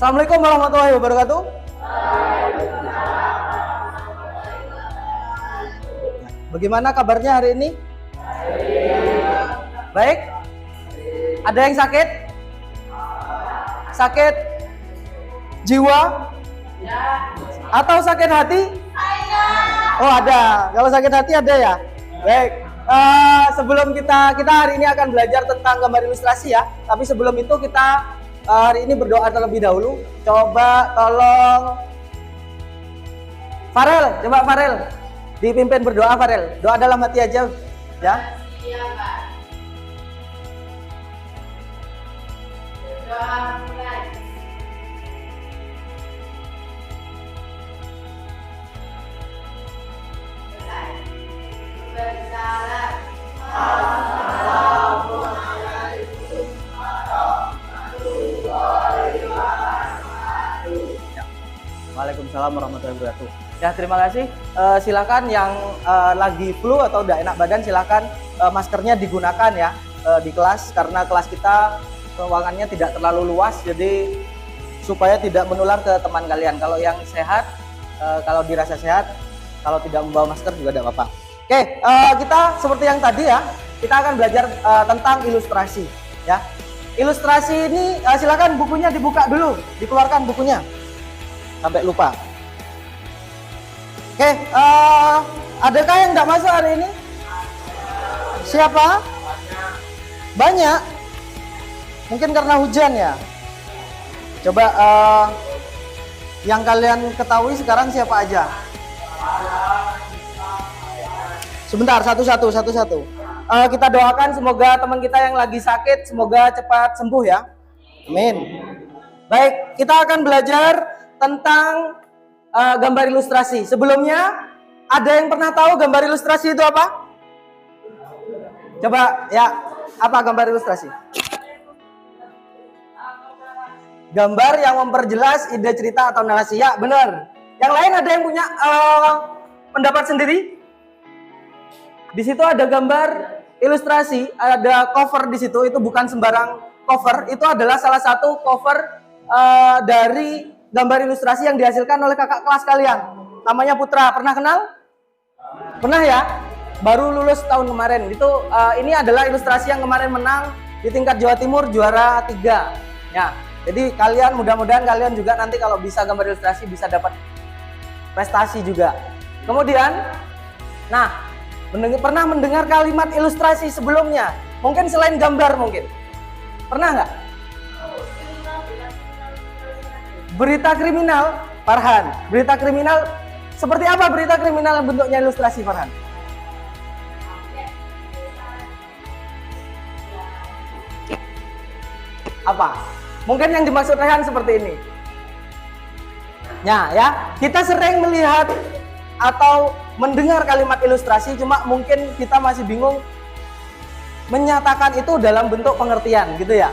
Assalamualaikum warahmatullahi wabarakatuh. Bagaimana kabarnya hari ini? Baik? Ada yang sakit? Sakit jiwa? Atau sakit hati? Oh ada. Kalau sakit hati ada ya? Baik. Sebelum kita hari ini akan belajar tentang gambar ilustrasi ya. Tapi sebelum itu kita hari ini berdoa terlebih dahulu. Coba tolong Farel, coba Farel dipimpin berdoa. Farel, doa dalam hati aja ya. Iya, Pak. Doa mulai. Selesai. Bersalah. Waalaikumsalam warahmatullahi wabarakatuh. Ya terima kasih. Silakan yang lagi flu atau udah enak badan silakan maskernya digunakan ya di kelas, karena kelas kita ruangannya tidak terlalu luas, jadi supaya tidak menular ke teman kalian. Kalau yang sehat, kalau dirasa sehat, kalau tidak membawa masker juga tidak apa-apa. Oke, kita seperti yang tadi ya, kita akan belajar tentang ilustrasi ya. Ilustrasi ini silakan bukunya dibuka dulu, dikeluarkan bukunya sampai lupa. Oke, adakah yang tidak masuk hari ini? Siapa? Banyak. Mungkin karena hujan ya. Coba yang kalian ketahui sekarang siapa aja? Sebentar, satu-satu. Kita doakan semoga teman kita yang lagi sakit semoga cepat sembuh ya. Amin. Baik, kita akan belajar tentang gambar ilustrasi. Sebelumnya, ada yang pernah tahu gambar ilustrasi itu apa? Coba ya, apa gambar ilustrasi? Gambar yang memperjelas ide cerita atau narasi. Ya, benar. Yang lain ada yang punya pendapat sendiri? Di situ ada gambar ilustrasi, ada cover di situ. Itu bukan sembarang cover. Itu adalah salah satu cover dari gambar ilustrasi yang dihasilkan oleh kakak kelas kalian. Namanya Putra. Pernah kenal? Pernah ya? Baru lulus tahun kemarin. Itu ini adalah ilustrasi yang kemarin menang di tingkat Jawa Timur, juara 3. Ya. Jadi kalian mudah-mudahan kalian juga nanti kalau bisa gambar ilustrasi bisa dapat prestasi juga. Kemudian, nah, pernah mendengar kalimat ilustrasi sebelumnya? Mungkin selain gambar mungkin. Pernah nggak? Berita kriminal, Farhan. Berita kriminal, seperti apa berita kriminal yang bentuknya ilustrasi, Farhan? Apa? Mungkin yang dimaksud Rehan seperti ini. Nah, ya, kita sering melihat atau mendengar kalimat ilustrasi, cuma mungkin kita masih bingung menyatakan itu dalam bentuk pengertian, gitu ya.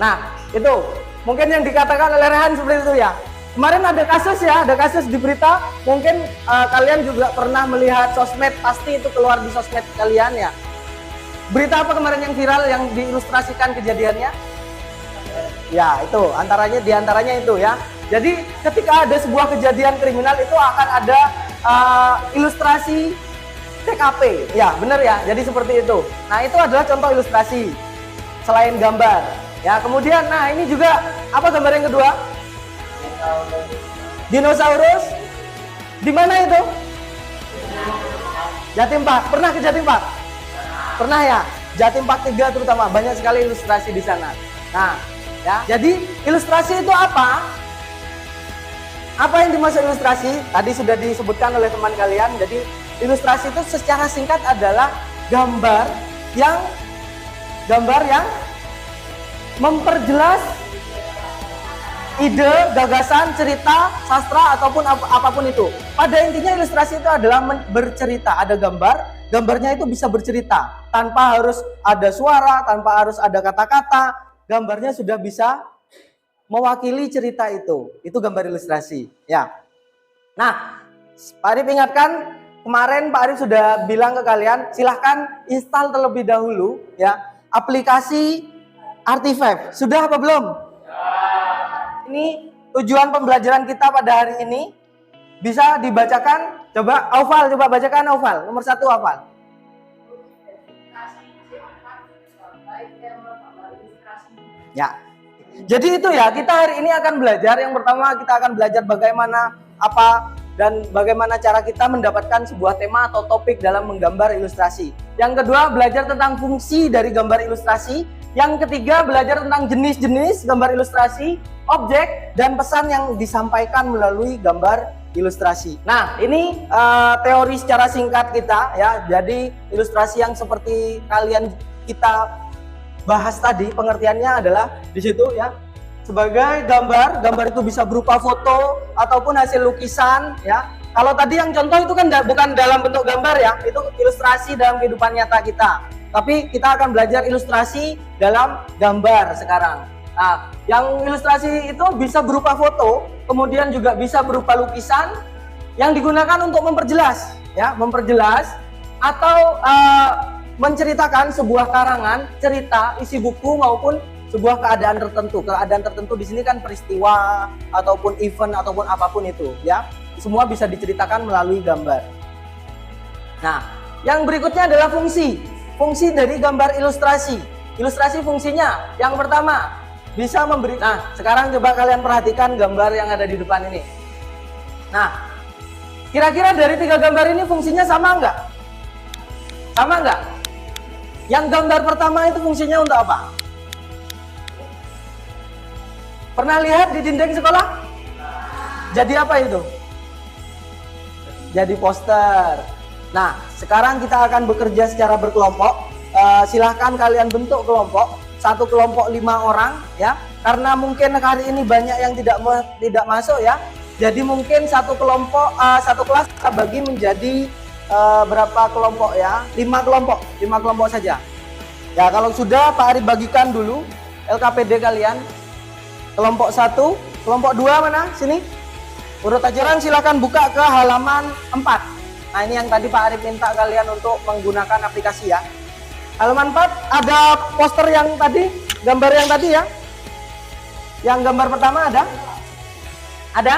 Nah, itu mungkin yang dikatakan oleh Rehan seperti itu ya. Kemarin ada kasus ya, ada kasus di berita. Mungkin kalian juga pernah melihat sosmed, pasti itu keluar di sosmed kalian ya. Berita apa kemarin yang viral yang diilustrasikan kejadiannya? Ya, itu diantaranya itu ya. Jadi ketika ada sebuah kejadian kriminal itu akan ada ilustrasi TKP. Ya, benar ya. Jadi seperti itu. Nah, itu adalah contoh ilustrasi selain gambar. Ya, kemudian nah ini juga apa gambar yang kedua? Dinosaurus. Di mana itu? Jatim Park. Pernah ke Jatim Park? Pernah ya? Jatim Park 3 terutama banyak sekali ilustrasi di sana. Nah, ya. Jadi ilustrasi itu apa? Apa yang dimaksud ilustrasi? Tadi sudah disebutkan oleh teman kalian. Jadi ilustrasi itu secara singkat adalah gambar yang memperjelas ide, gagasan, cerita, sastra, ataupun apapun itu. Pada intinya ilustrasi itu adalah bercerita. Ada gambarnya itu bisa bercerita. Tanpa harus ada suara, tanpa harus ada kata-kata. Gambarnya sudah bisa mewakili cerita itu. Itu gambar ilustrasi. Ya. Nah, Pak Arif ingatkan, kemarin Pak Arif sudah bilang ke kalian, silahkan install terlebih dahulu ya aplikasi Artifacts. Sudah apa belum? ini tujuan pembelajaran kita pada hari ini bisa dibacakan. Coba Aufal, coba bacakan Aufal. Nomor 1 Aufal. Ya. Jadi itu ya, kita hari ini akan belajar. Yang pertama kita akan belajar bagaimana apa dan bagaimana cara kita mendapatkan sebuah tema atau topik dalam menggambar ilustrasi. Yang kedua, belajar tentang fungsi dari gambar ilustrasi. Yang ketiga, belajar tentang jenis-jenis gambar ilustrasi, objek, dan pesan yang disampaikan melalui gambar ilustrasi. Nah, ini teori secara singkat kita ya. Jadi ilustrasi yang seperti kalian kita bahas tadi, pengertiannya adalah di situ ya. Sebagai gambar itu bisa berupa foto ataupun hasil lukisan ya. Kalau tadi yang contoh itu kan bukan dalam bentuk gambar ya, itu ilustrasi dalam kehidupan nyata kita. Tapi kita akan belajar ilustrasi dalam gambar sekarang. Nah, yang ilustrasi itu bisa berupa foto, kemudian juga bisa berupa lukisan yang digunakan untuk memperjelas ya, memperjelas atau menceritakan sebuah karangan, cerita, isi buku maupun sebuah keadaan tertentu. Keadaan tertentu di sini kan peristiwa ataupun event ataupun apapun itu ya. Semua bisa diceritakan melalui gambar. Nah, yang berikutnya adalah fungsi. Fungsi dari gambar ilustrasi. Ilustrasi fungsinya yang pertama bisa memberi. Nah, sekarang coba kalian perhatikan gambar yang ada di depan ini. Nah, kira-kira dari 3 gambar ini fungsinya sama enggak? Sama enggak? Yang gambar pertama itu fungsinya untuk apa? Pernah lihat di dinding sekolah? Jadi apa itu? Jadi poster. Nah, sekarang kita akan bekerja secara berkelompok. Silahkan kalian bentuk kelompok. Satu kelompok 5 orang ya. Karena mungkin hari ini banyak yang tidak masuk ya. Jadi mungkin satu kelompok, satu kelas kita bagi menjadi berapa kelompok ya? 5 kelompok saja. Ya, kalau sudah Pak Arif bagikan dulu LKPD kalian. Kelompok 1, kelompok 2 mana? Sini. Urut ajaran silakan buka ke halaman 4. Nah, ini yang tadi Pak Arif minta kalian untuk menggunakan aplikasi ya. Halaman 4 ada poster yang tadi, gambar yang tadi ya. Yang gambar pertama ada? Ada?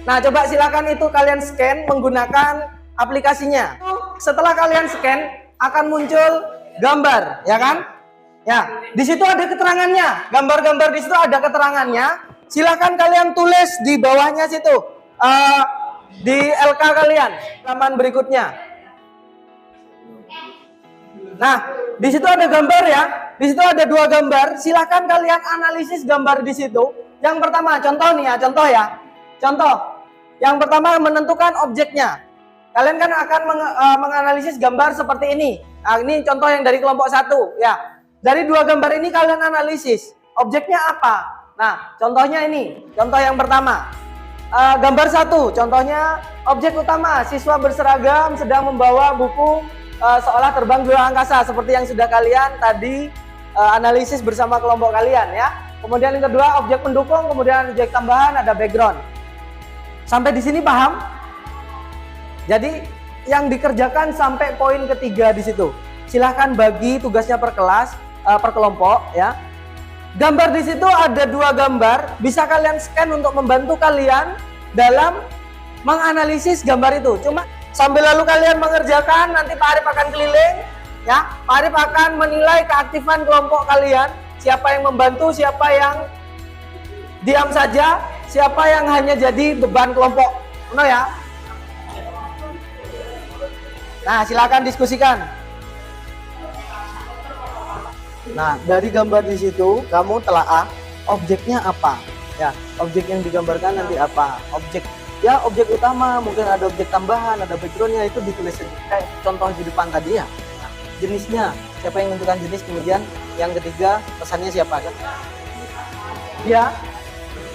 Nah, coba silakan itu kalian scan menggunakan aplikasinya. Setelah kalian scan akan muncul gambar, ya kan? Ya, di situ ada keterangannya. Gambar-gambar di situ ada keterangannya. Silakan kalian tulis di bawahnya situ. Di LK kalian, halaman berikutnya. Nah, di situ ada gambar ya. Di situ ada 2 gambar. Silakan kalian analisis gambar di situ. Yang pertama, contoh nih ya, contoh ya. Contoh. Yang pertama menentukan objeknya. Kalian kan akan menganalisis gambar seperti ini. Nah, ini contoh yang dari kelompok 1 ya. Dari 2 gambar ini kalian analisis. Objeknya apa? Nah, contohnya ini. Contoh yang pertama. Gambar 1, contohnya objek utama, siswa berseragam sedang membawa buku seolah terbang di luar angkasa, seperti yang sudah kalian tadi analisis bersama kelompok kalian ya. Kemudian yang kedua objek pendukung, kemudian objek tambahan, ada background. Sampai di sini paham? Jadi yang dikerjakan sampai poin ketiga di situ. Silahkan bagi tugasnya per kelas, per kelompok ya. Gambar di situ ada 2 gambar, bisa kalian scan untuk membantu kalian dalam menganalisis gambar itu. Cuma sambil lalu kalian mengerjakan, nanti Pak Arif akan keliling, ya. Pak Arif akan menilai keaktifan kelompok kalian, siapa yang membantu, siapa yang diam saja, siapa yang hanya jadi beban kelompok. Benar ya? Nah, silakan diskusikan. Nah, dari gambar di situ kamu telaah objeknya apa? Ya, objek yang digambarkan nanti apa? Objek utama, mungkin ada objek tambahan, ada backgroundnya, itu ditulis kayak contoh di depan tadi ya. Nah, jenisnya, siapa yang menentukan jenis, kemudian yang ketiga pesannya siapa kan? Ya,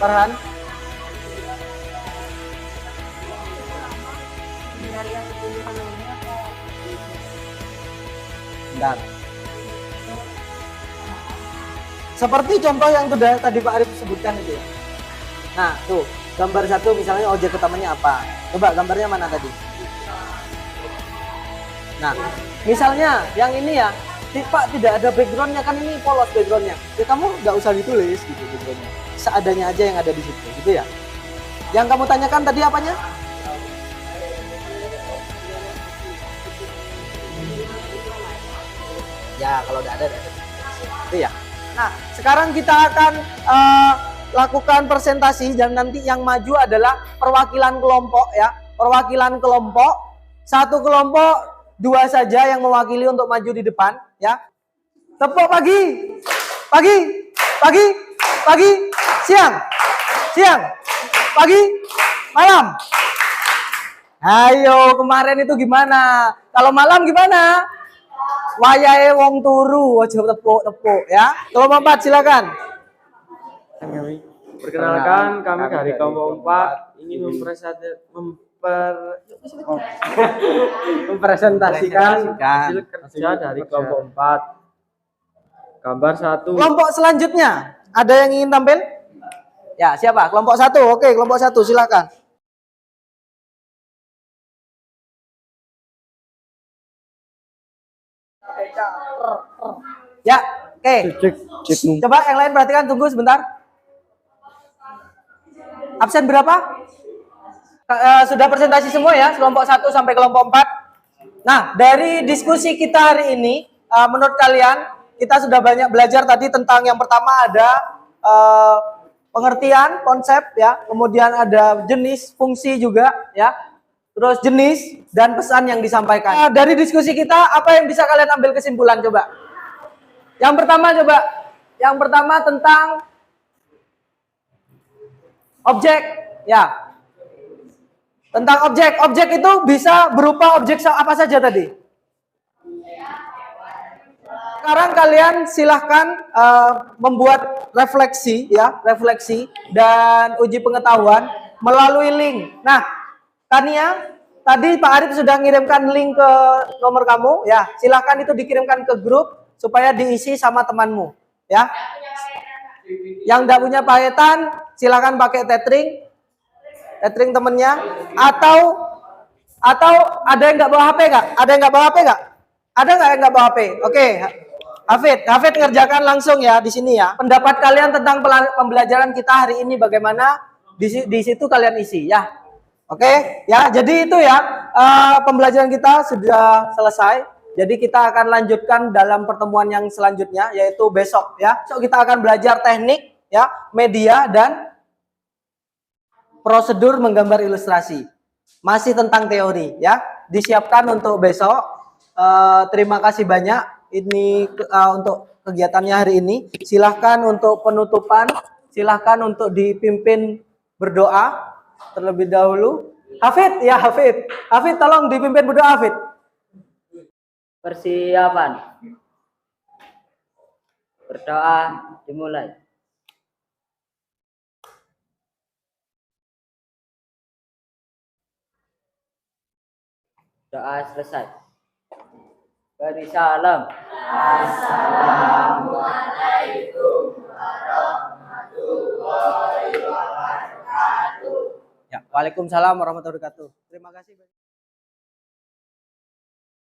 Farhan. Bentar. Seperti contoh yang sudah tadi Pak Arif sebutkan itu ya. Nah, tuh, gambar 1 misalnya objek utamanya apa? Coba gambarnya mana tadi? Nah, misalnya yang ini ya, Pak tidak ada backgroundnya, kan ini polos backgroundnya. Ya kamu nggak usah ditulis gitu backgroundnya. seadanya aja yang ada di situ, gitu ya. Yang kamu tanyakan tadi apanya? Ya, kalau udah ada. Itu ya. Nah, sekarang kita akan lakukan presentasi dan nanti yang maju adalah perwakilan kelompok ya. Perwakilan kelompok. Satu kelompok 2 saja yang mewakili untuk maju di depan ya. Tepuk pagi. Pagi. Pagi. Pagi. Siang. Siang. Pagi. Malam. Ayo, kemarin itu gimana? Kalau malam gimana? Wayahe wong turu, aja tepuk-tepuk ya. Kelompok 4 silakan. Perkenalkan, kami dari kelompok 4 ingin mempresentasikan hasil kerja dari kelompok 4. Gambar 1. Kelompok selanjutnya, ada yang ingin tampil? Ya, siapa? Kelompok 1. Oke, kelompok 1 silakan. Ya, oke. Coba yang lain perhatikan, tunggu sebentar. Absen berapa? Sudah presentasi semua ya, kelompok 1 sampai kelompok 4. Nah, dari diskusi kita hari ini, menurut kalian, kita sudah banyak belajar tadi tentang yang pertama ada pengertian, konsep ya, kemudian ada jenis, fungsi juga ya, terus jenis dan pesan yang disampaikan. Dari diskusi kita, apa yang bisa kalian ambil kesimpulan coba? Yang pertama tentang objek ya. Tentang objek itu bisa berupa objek apa saja tadi? Sekarang kalian silahkan membuat refleksi ya, refleksi dan uji pengetahuan melalui link. Nah, Tania, tadi Pak Arif sudah mengirimkan link ke nomor kamu ya. Silahkan itu dikirimkan ke grup supaya diisi sama temanmu ya. Yang tidak punya paketan silahkan pakai tethering temennya, atau ada yang nggak bawa HP nggak? Ada yang nggak bawa HP nggak? Ada nggak yang nggak bawa HP? Oke, Hafid ngerjakan langsung ya di sini ya. Pendapat kalian tentang pembelajaran kita hari ini bagaimana? Di situ kalian isi ya. Oke, ya. Jadi itu ya pembelajaran kita sudah selesai. Jadi kita akan lanjutkan dalam pertemuan yang selanjutnya yaitu besok ya. So kita akan belajar teknik ya, media dan prosedur menggambar ilustrasi. Masih tentang teori ya. Disiapkan untuk besok. Terima kasih banyak ini untuk kegiatannya hari ini. Silahkan untuk penutupan, silahkan untuk dipimpin berdoa terlebih dahulu. Hafid tolong dipimpin berdoa Hafid. Persiapan. Berdoa dimulai. Doa selesai. Beri salam. Assalamualaikum warahmatullahi wabarakatuh. Ya, Waalaikumsalam warahmatullahi wabarakatuh. Terima kasih.